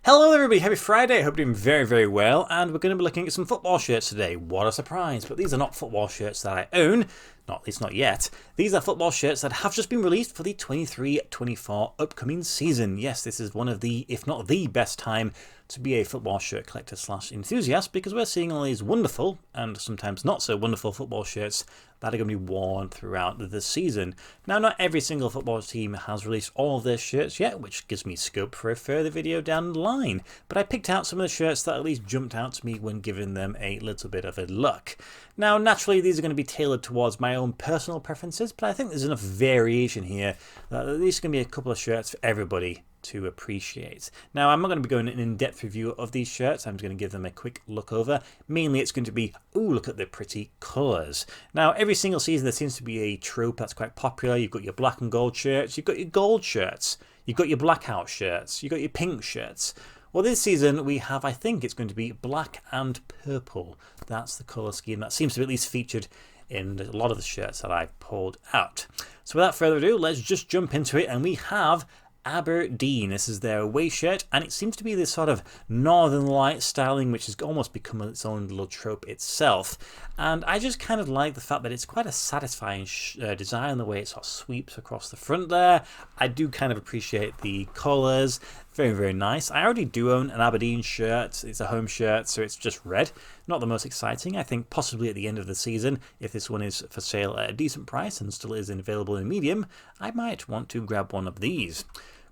Hello everybody, happy Friday, hope you're doing very well, and we're going to be looking at some football shirts today. What a surprise, but these are not football shirts that I own, at least not yet. These are football shirts that have just been released for the 23-24 upcoming season. Yes, this is one of the, if not the best time to be a football shirt collector / enthusiast, because we're seeing all these wonderful and sometimes not so wonderful football shirts that are going to be worn throughout the season. Now, not every single football team has released all of their shirts yet, which gives me scope for a further video down the line, but I picked out some of the shirts that at least jumped out to me when giving them a little bit of a look. Now, naturally, these are going to be tailored towards my own personal preferences, but I think there's enough variation here that at least going to be a couple of shirts for everybody to appreciate. Now, I'm not going to be going an in-depth review of these shirts. I'm just going to give them a quick look over. Mainly, it's going to be, ooh, look at the pretty colours. Now, every single season, there seems to be a trope that's quite popular. You've got your black and gold shirts. You've got your gold shirts. You've got your blackout shirts. You've got your pink shirts. Well, this season, we have, I think it's going to be black and purple. That's the colour scheme that seems to be at least featured in a lot of the shirts that I've pulled out. So without further ado, let's just jump into it, and we have Aberdeen. This is their away shirt, and it seems to be this sort of Northern Light styling, which has almost become its own little trope itself. And I just kind of like the fact that it's quite a satisfying design, the way it sort of sweeps across the front there. I do kind of appreciate the colours. Very nice. I already do own an Aberdeen shirt. It's a home shirt, so it's just red. Not the most exciting. I think possibly at the end of the season, if this one is for sale at a decent price and still is available in medium, I might want to grab one of these.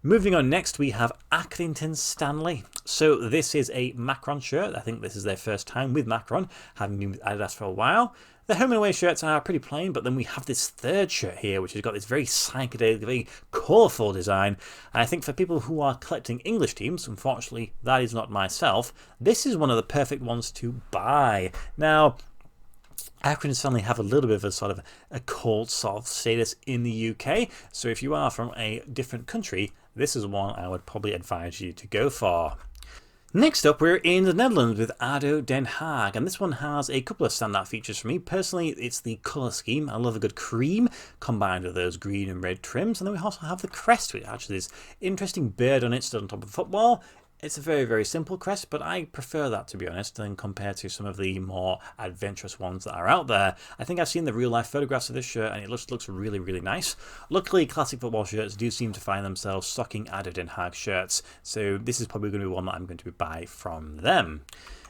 Moving on next, we have Accrington Stanley. So this is a Macron shirt. I think this is their first time with Macron, having been with Adidas for a while. The home and away shirts are pretty plain, but then we have this third shirt here, which has got this very psychedelic, very colourful design. And I think for people who are collecting English teams, unfortunately, that is not myself, this is one of the perfect ones to buy. Now, Accrington Stanley have a little bit of a sort of a cult sort of status in the UK, so if you are from a different country, this is one I would probably advise you to go for. Next up, we're in the Netherlands with ADO Den Haag, and this one has a couple of standout features for me. Personally, it's the colour scheme. I love a good cream combined with those green and red trims, and then we also have the crest, which actually is this interesting bird on it stood on top of football. It's a very simple crest, but I prefer that, to be honest, than compared to some of the more adventurous ones that are out there. I think I've seen the real-life photographs of this shirt, and it looks really nice. Luckily, classic football shirts do seem to find themselves stocking ADO Den Haag shirts, so this is probably going to be one that I'm going to buy from them.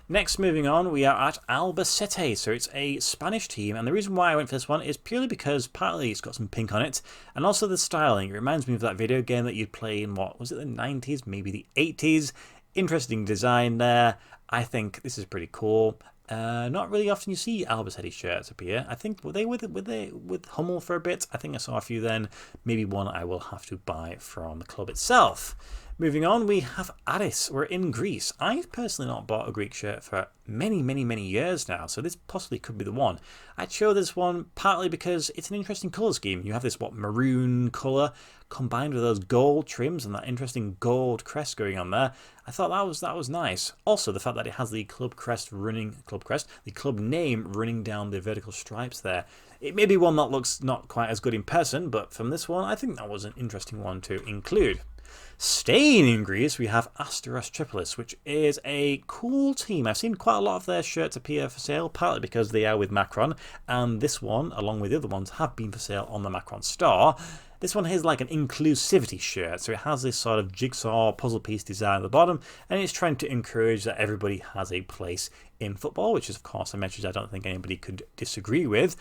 Next, moving on, we are at Albacete. So it's a Spanish team, and the reason why I went for this one is purely because partly it's got some pink on it, and also the styling. It reminds me of that video game that you'd play in, what was it, the 90s, maybe the 80s. Interesting design there. I think this is pretty cool. Not really often you see Albacete shirts appear. I think were they with Hummel for a bit? I think I saw a few then. Maybe one I will have to buy from the club itself. Moving on, we have Aris. We're in Greece. I've personally not bought a Greek shirt for many years now, so this possibly could be the one. I chose this one partly because it's an interesting colour scheme. You have this maroon colour combined with those gold trims and that interesting gold crest going on there. I thought that was nice. Also, the fact that it has the the club name running down the vertical stripes there. It may be one that looks not quite as good in person, but from this one, I think that was an interesting one to include. Staying in Greece, we have Asteros Tripolis, which is a cool team. I've seen quite a lot of their shirts appear for sale, partly because they are with Macron, and this one, along with the other ones, have been for sale on the Macron store. This one is like an inclusivity shirt, so it has this sort of jigsaw puzzle piece design at the bottom, and it's trying to encourage that everybody has a place in football, which is, of course, a message I don't think anybody could disagree with.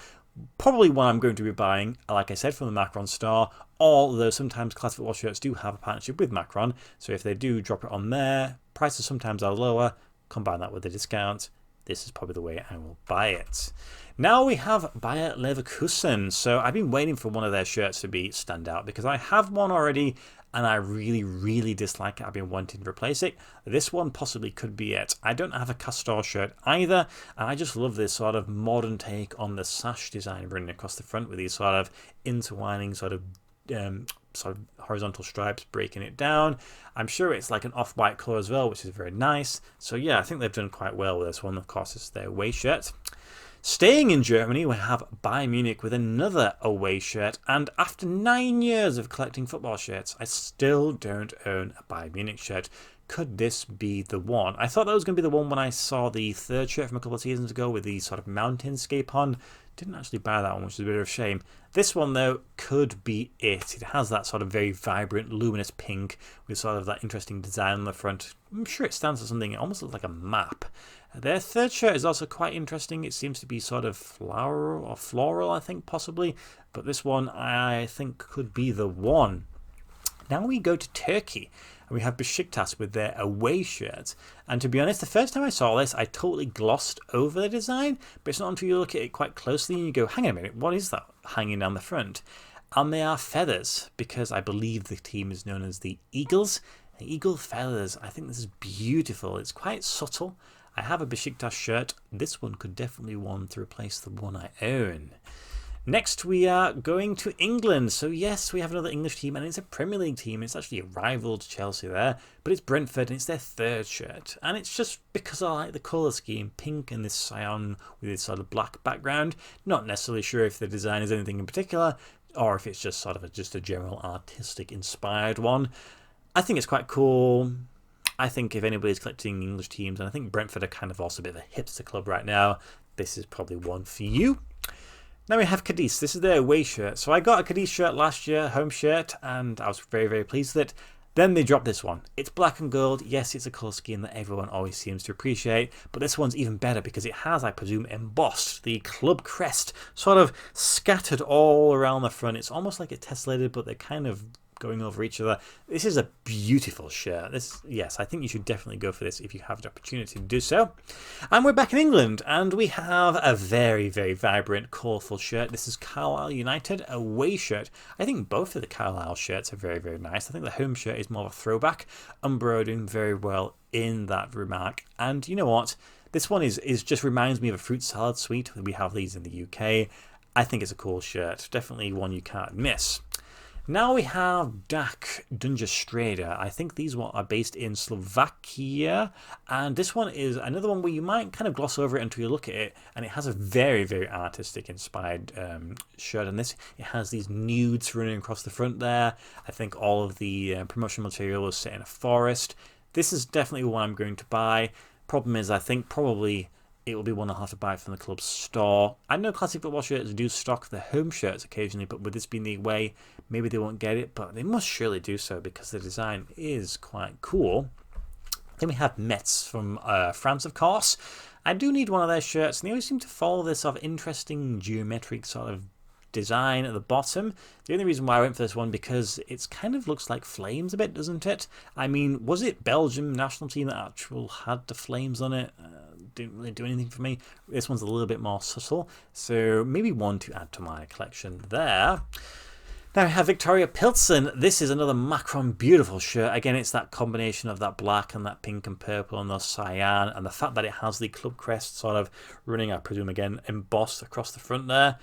Probably one I'm going to be buying, like I said, from the Macron store, although sometimes classic football shirts do have a partnership with Macron, so if they do drop it on there, prices sometimes are lower, combine that with a discount, this is probably the way I will buy it. Now we have Bayer Leverkusen. So I've been waiting for one of their shirts to be standout because I have one already and I really dislike it. I've been wanting to replace it. This one possibly could be it. I don't have a Castor shirt either, and I just love this sort of modern take on the sash design running across the front with these sort of intertwining sort of horizontal stripes breaking it down. I'm sure it's like an off-white colour as well, which is very nice. So yeah, I think they've done quite well with this one. Of course, it's their away shirt. Staying in Germany, we have Bayern Munich with another away shirt, and after 9 years of collecting football shirts, I still don't own a Bayern Munich shirt. could this be the one? I thought that was going to be the one when I saw the third shirt from a couple of seasons ago with the sort of mountainscape on. Didn't actually buy that one, which is a bit of a shame. This one, though, could be it. It has that sort of very vibrant, luminous pink with sort of that interesting design on the front. I'm sure it stands for something. It almost looks like a map. Their third shirt is also quite interesting. It seems to be sort of floral, I think, possibly. But this one, I think, could be the one. Now we go to Turkey. We have Besiktas with their away shirt. And to be honest, the first time I saw this, I totally glossed over the design. But it's not until you look at it quite closely and you go, hang on a minute, what is that hanging down the front? And they are feathers, because I believe the team is known as the Eagles. The eagle feathers, I think this is beautiful. It's quite subtle. I have a Besiktas shirt. This one could definitely be one to replace the one I own. Next, we are going to England. So yes, we have another English team, and it's a Premier League team. It's actually a rival to Chelsea there, but it's Brentford, and it's their third shirt. And it's just because I like the colour scheme, pink and this cyan with this sort of black background. Not necessarily sure if the design is anything in particular, or if it's just sort of just a general artistic inspired one. I think it's quite cool. I think if anybody's collecting English teams, and I think Brentford are kind of also a bit of a hipster club right now, this is probably one for you. Now we have Cadiz. This is their away shirt. So I got a Cadiz shirt last year, home shirt, and I was very, very pleased with it. Then they dropped this one. It's black and gold. Yes, it's a colour scheme that everyone always seems to appreciate, but this one's even better because it has, I presume, embossed the club crest sort of scattered all around the front. It's almost like it's tessellated, but they're kind of going over each other. This is a beautiful shirt. Yes, I think you should definitely go for this if you have the opportunity to do so. And we're back in England, and we have a very, very vibrant, colourful shirt. This is Carlisle United away shirt. I think both of the Carlisle shirts are very, very nice. I think the home shirt is more of a throwback. Umbro doing very well in that remark. And you know what? This one is just reminds me of a fruit salad sweet. We have these in the UK. I think it's a cool shirt. Definitely one you can't miss. Now we have Dak Dunjastreda. I think these are based in Slovakia. And this one is another one where you might kind of gloss over it until you look at it. And it has a very, very artistic inspired shirt on this. It has these nudes running across the front there. I think all of the promotional material is set in a forest. This is definitely one I'm going to buy. Problem is, I think probably it will be one I'll have to buy from the club's store. I know classic football shirts do stock the home shirts occasionally, but with this being the away, maybe they won't get it, but they must surely do so because the design is quite cool. Then we have Metz from France, of course. I do need one of their shirts, and they always seem to follow this sort of interesting geometric sort of design at the bottom. The only reason why I went for this one because it kind of looks like flames a bit, doesn't it? I mean, was it Belgium national team that actually had the flames on it? Didn't really do anything for me. This one's a little bit more subtle, so maybe one to add to my collection there. Now I have Victoria Pilsen. This is another Macron beautiful shirt. Again, it's that combination of that black and that pink and purple and the cyan, and the fact that it has the club crest sort of running, I presume, again, embossed across the front there.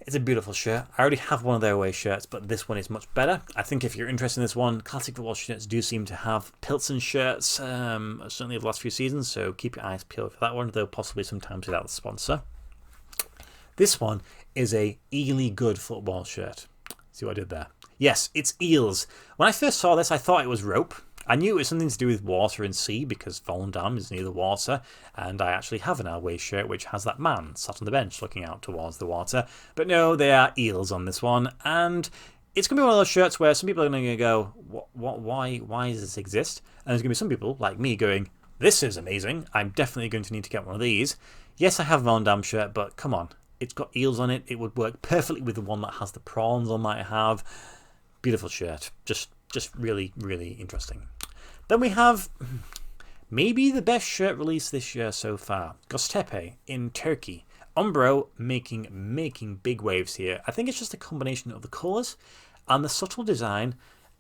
It's a beautiful shirt. I already have one of their away shirts, but this one is much better. I think if you're interested in this one, classic football shirts do seem to have Pilsen shirts, certainly over the last few seasons, so keep your eyes peeled for that one, though possibly sometimes without the sponsor. This one is a Ely Good football shirt. See what I did there? Yes, it's eels. When I first saw this, I thought it was rope. I knew it was something to do with water and sea because Volendam is near the water, and I actually have an away shirt which has that man sat on the bench looking out towards the water. But no, they are eels on this one, and it's going to be one of those shirts where some people are going to go, why does this exist? And there's going to be some people like me going, this is amazing, I'm definitely going to need to get one of these. Yes, I have a Volendam shirt, but come on, it's got eels on it. It would work perfectly with the one that has the prawns I might have. Beautiful shirt, just really, really interesting. Then we have maybe the best shirt released this year so far. Göztepe in Turkey. Umbro making big waves here. I think it's just a combination of the colours and the subtle design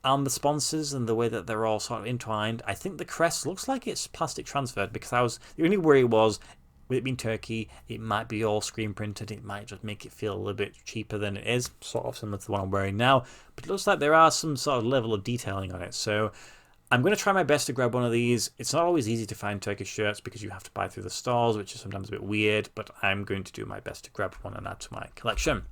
and the sponsors and the way that they're all sort of entwined. I think the crest looks like it's plastic transferred because the only worry was, with it being Turkey, it might be all screen printed. It might just make it feel a little bit cheaper than it is, sort of similar to the one I'm wearing now. But it looks like there are some sort of level of detailing on it. So I'm going to try my best to grab one of these. It's not always easy to find Turkish shirts because you have to buy through the stores, which is sometimes a bit weird, but I'm going to do my best to grab one and add to my collection.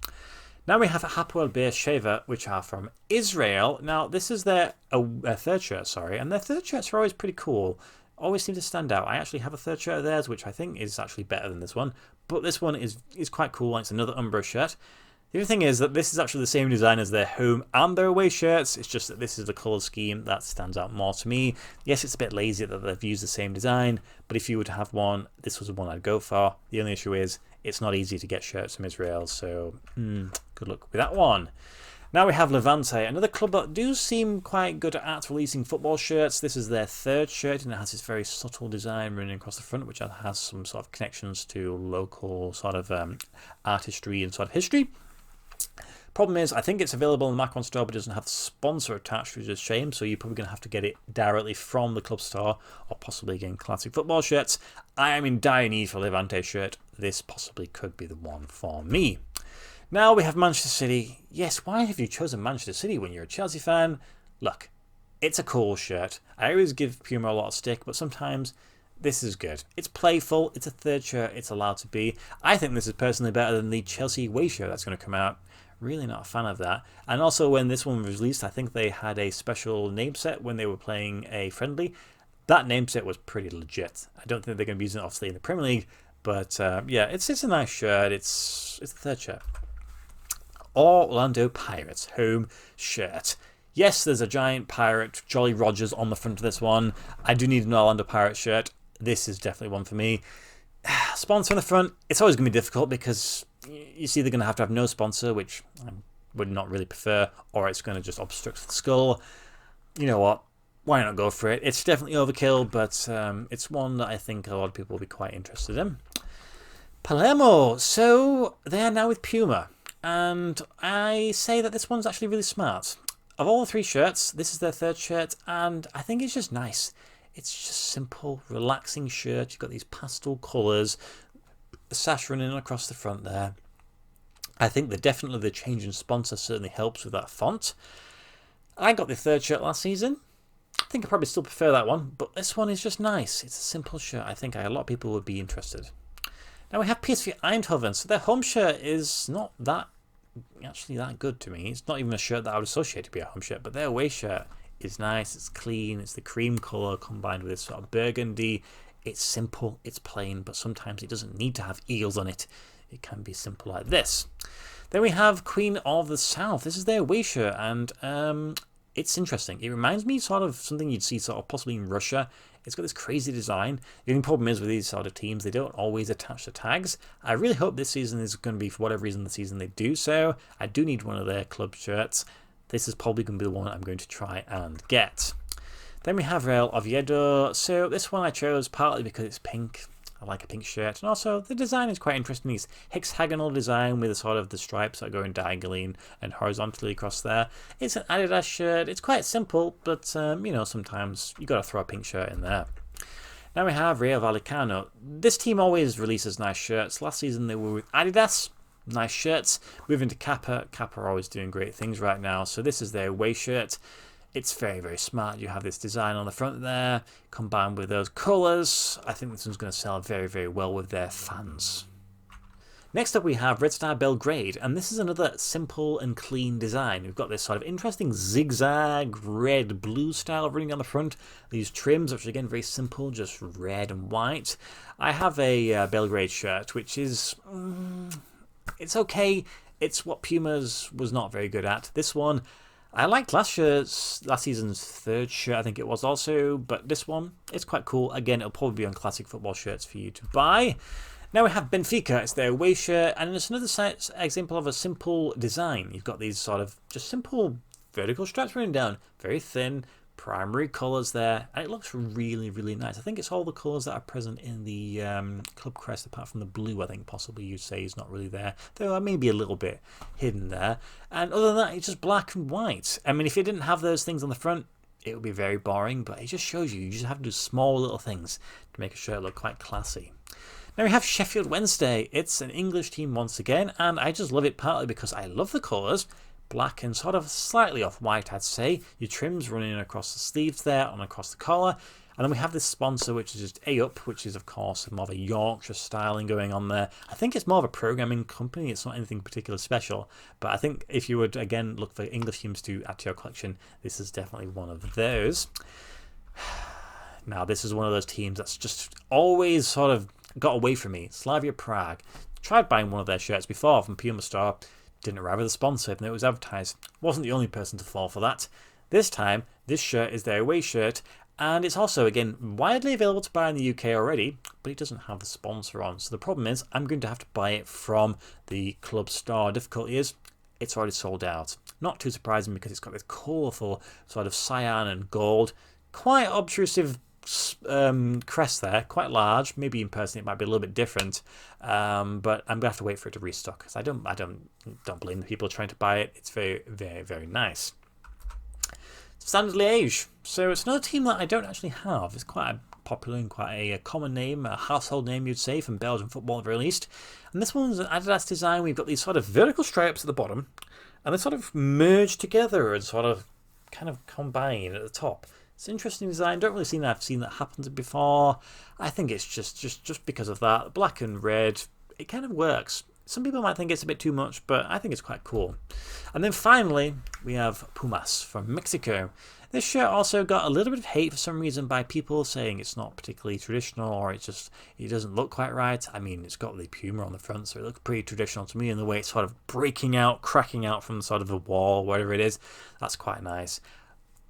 Now we have Hapoel Beersheva, which are from Israel. Now this is their third shirt, sorry, and their third shirts are always pretty cool. Always seem to stand out. I actually have a third shirt of theirs, which I think is actually better than this one. But this one is quite cool. It's another Umbro shirt. The other thing is that this is actually the same design as their home and their away shirts. It's just that this is the colour scheme that stands out more to me. Yes, it's a bit lazy that they've used the same design, but if you were to have one, this was the one I'd go for. The only issue is it's not easy to get shirts from Israel, so good luck with that one. Now we have Levante, another club that do seem quite good at releasing football shirts. This is their third shirt, and it has this very subtle design running across the front, which has some sort of connections to local sort of artistry and sort of history. Problem is, I think it's available in the Macron store, but it doesn't have the sponsor attached, which is a shame, so you're probably going to have to get it directly from the club store, or possibly again classic football shirts. I am in dire need for a Levante shirt. This possibly could be the one for me. Now we have Manchester City. Yes, why have you chosen Manchester City when you're a Chelsea fan? Look, it's a cool shirt. I always give Puma a lot of stick, but sometimes this is good. It's playful. It's a third shirt. It's allowed to be. I think this is personally better than the Chelsea away shirt that's going to come out. Really not a fan of that. And also when this one was released, I think they had a special name set when they were playing a friendly. That name set was pretty legit. I don't think they're going to be using it obviously in the Premier League, but yeah, it's a nice shirt. It's the third shirt. Orlando Pirates home shirt. Yes, there's a giant pirate, Jolly Rogers, on the front of this one. I do need an Orlando Pirates shirt. This is definitely one for me. Sponsor on the front, it's always going to be difficult because you see they're going to have no sponsor, which I would not really prefer, or it's going to just obstruct the skull. You know what? Why not go for it? It's definitely overkill, but it's one that I think a lot of people will be quite interested in. Palermo. So they are now with Puma, and I say that this one's actually really smart. Of all the three shirts, this is their third shirt, and I think it's just nice. It's just simple, relaxing shirt. You've got these pastel colours, the sash running across the front there. I think that definitely the change in sponsor certainly helps with that font. I got the third shirt last season. I think I probably still prefer that one, but this one is just nice. It's a simple shirt. I think a lot of people would be interested. Now we have PSV Eindhoven. So their home shirt is not that good to me. It's not even a shirt that I would associate to be a home shirt, but their away shirt is nice. It's clean. It's the cream colour combined with this sort of burgundy. It's simple. It's plain, but sometimes it doesn't need to have eels on it. It can be simple like this. Then we have Queen of the South. This is their away shirt, and it's interesting. It reminds me sort of something you'd see sort of possibly in Russia. It's got this crazy design. The only problem is with these sort of teams, they don't always attach the tags. I really hope this season is going to be, for whatever reason, the season they do so. I do need one of their club shirts. This is probably going to be the one I'm going to try and get. Then we have Real Oviedo. So this one I chose partly because it's pink. I like a pink shirt, and also the design is quite interesting. This hexagonal design with sort of the stripes that are going diagonally and horizontally across there. It's an Adidas shirt. It's quite simple, but you know, sometimes you got to throw a pink shirt in there. Now we have Rayo Vallecano. This team always releases nice shirts. Last season they were with Adidas. Nice shirts. Moving to Kappa. Kappa are always doing great things right now. So this is their away shirt. It's very, very smart. You have this design on the front there, combined with those colours. I think this one's going to sell very, very well with their fans. Next up we have Red Star Belgrade, and this is another simple and clean design. We've got this sort of interesting zigzag red-blue style running on the front. These trims, which are again very simple, just red and white. I have a Belgrade shirt, which is... it's okay. It's what Puma's was not very good at. This one... I liked last season's third shirt, I think it was also, but this one, it's quite cool. Again, it'll probably be on classic football shirts for you to buy. Now we have Benfica, it's their away shirt, and it's another example of a simple design. You've got these sort of just simple vertical stripes running down, very thin, primary colours there, and it looks really, really nice. I think it's all the colours that are present in the club crest, apart from the blue, I think possibly you'd say is not really there, though maybe a little bit hidden there. And other than that, it's just black and white. I mean, if it didn't have those things on the front, it would be very boring, but it just shows you just have to do small little things to make a shirt look quite classy. Now we have Sheffield Wednesday. It's an English team once again, and I just love it partly because I love the colours. Black and sort of slightly off-white, I'd say. Your trims running across the sleeves there and across the collar. And then we have this sponsor, which is just A-Up, which is, of course, more of a Yorkshire styling going on there. I think it's more of a programming company. It's not anything particularly special. But I think if you would, again, look for English teams to add to your collection, this is definitely one of those. Now, this is one of those teams that's just always sort of got away from me. Slavia Prague. Tried buying one of their shirts before from Puma Store. Didn't arrive with a sponsor, even though it was advertised. Wasn't the only person to fall for that. This time, this shirt is their away shirt, and it's also, again, widely available to buy in the UK already, but it doesn't have the sponsor on. So the problem is, I'm going to have to buy it from the club store. Difficulty is, it's already sold out. Not too surprising because it's got this colourful sort of cyan and gold, quite obtrusive crest there, quite large. Maybe in person it might be a little bit different, but I'm gonna have to wait for it to restock because I don't blame the people trying to buy it. It's very, very, very nice. Standard Liège. So it's another team that I don't actually have. It's quite a popular and quite a common name, a household name you'd say from Belgian football at the very least. And this one's an Adidas design. We've got these sort of vertical stripes at the bottom, and they sort of merge together and sort of kind of combine at the top. It's an interesting design. Don't really think I've seen that happen before. I think it's just because of that. Black and red, it kind of works. Some people might think it's a bit too much, but I think it's quite cool. And then finally, we have Pumas from Mexico. This shirt also got a little bit of hate for some reason by people saying it's not particularly traditional, or it doesn't look quite right. I mean, it's got the Puma on the front, so it looks pretty traditional to me in the way it's sort of breaking out, cracking out from sort of the wall, whatever it is. That's quite nice.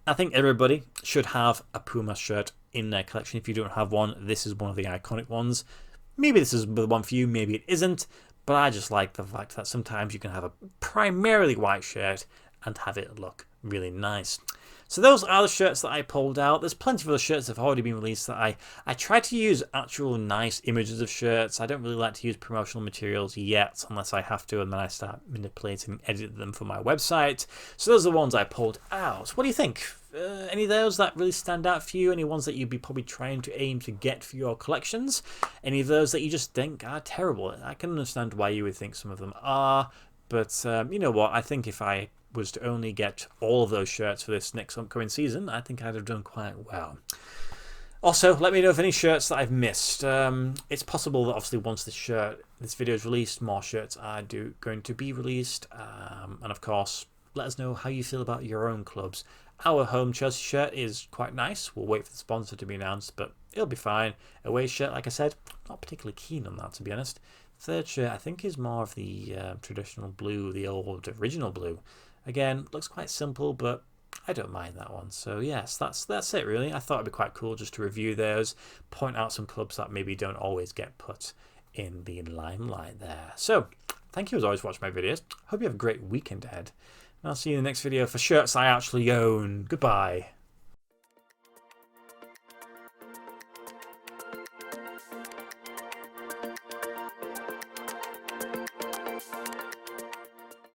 I think everybody should have a Puma shirt in their collection. If you don't have one, this is one of the iconic ones. Maybe this is the one for you, maybe it isn't. But I just like the fact that sometimes you can have a primarily white shirt and have it look really nice. So those are the shirts that I pulled out. There's plenty of other shirts that have already been released that I try to use actual nice images of shirts. I don't really like to use promotional materials yet unless I have to, and then I start manipulating and editing them for my website. So those are the ones I pulled out. What do you think? Any of those that really stand out for you? Any ones that you'd be probably trying to aim to get for your collections? Any of those that you just think are terrible? I can understand why you would think some of them are, but you know what? I think if I was to only get all of those shirts for this next upcoming season, I think I'd have done quite well. Also, let me know of any shirts that I've missed. It's possible that obviously once this video is released, more shirts are going to be released. And of course, let us know how you feel about your own clubs. Our home Chelsea shirt is quite nice. We'll wait for the sponsor to be announced, but it'll be fine. Away shirt, like I said, not particularly keen on that, to be honest. Third shirt, I think, is more of the traditional blue, the old original blue. Again, looks quite simple, but I don't mind that one. So yes, that's it really. I thought it'd be quite cool just to review those, point out some clubs that maybe don't always get put in the limelight there. So thank you as always for watching my videos. Hope you have a great weekend ahead. And I'll see you in the next video for shirts I actually own. Goodbye.